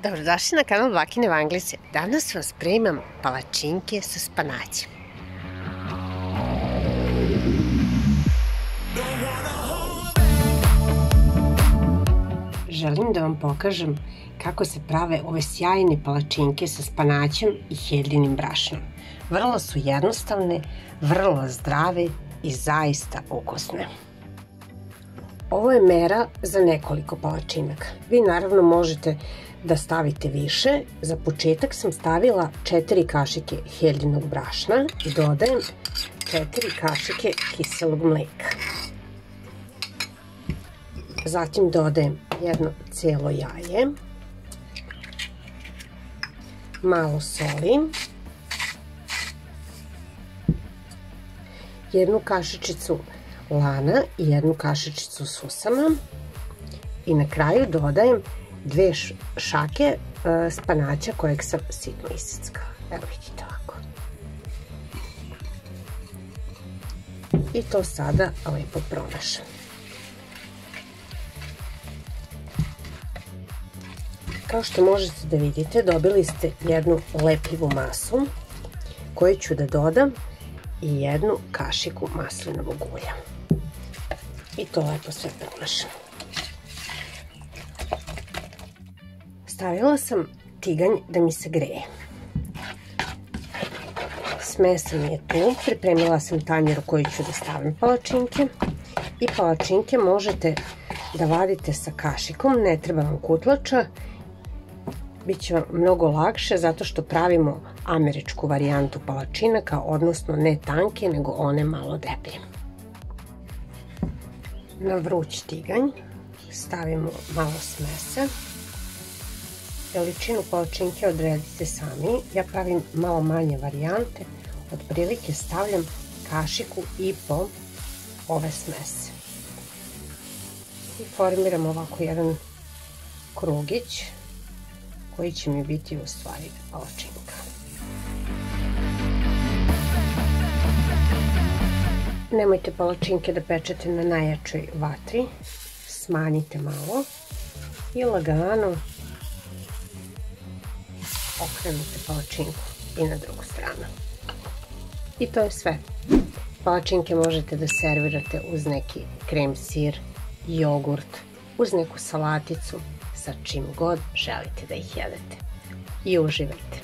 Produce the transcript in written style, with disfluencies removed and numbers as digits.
Dobrodošli na kanal Bakine Vanglice. Danas vam spremam palačinke sa spanaćem. Želim da vam pokažem kako se prave ove sjajne palačinke sa spanaćem i heljinim brašnom. Vrlo su jednostavne, vrlo zdrave i zaista ukusne. Ovo je mera za nekoliko palačinaka. Vi naravno možete da stavite više. Za početak sam stavila 4 kašike heljinog brašna i dodajem 4 kašike kiselog mleka. Zatim dodajem jedno celo jaje, malo soli, jednu kašičicu lana i jednu kašičicu susama i na kraju dodajem 2 šake spanaća kojeg sam sitno iseckala. Evo vidite ovako. I to sada lepo promešam. Kao što možete da vidite, dobili ste jednu lepljivu masu koju ću da dodam i jednu kašiku maslinovog ulja. I to lepo sve promešam. Stavila sam tiganj da mi se greje. Smesa mi je tu, pripremila sam tanjir u koji ću da stavim palačinke. I palačinke možete da vadite sa kašikom, ne treba vam kutlača. Biće vam mnogo lakše zato što pravimo američku varijantu palačinaka, odnosno ne tanke, nego one malo deblje. Na vruć tiganj stavimo malo smese. Veličinu palačinke odredite sami. Ja pravim malo manje varijante. Otprilike stavljam kašiku i po ove smese. I formiram ovako jedan krugić koji će mi biti u stvari palačinka. Nemojte palačinke da pečete na najjačoj vatri. Smanjite malo i lagano okrenite palačinku i na drugu stranu. I to je sve. Palačinke možete da servirate uz neki krem sir, jogurt, uz neku salaticu, sa čim god želite da ih jedete. I uživajte!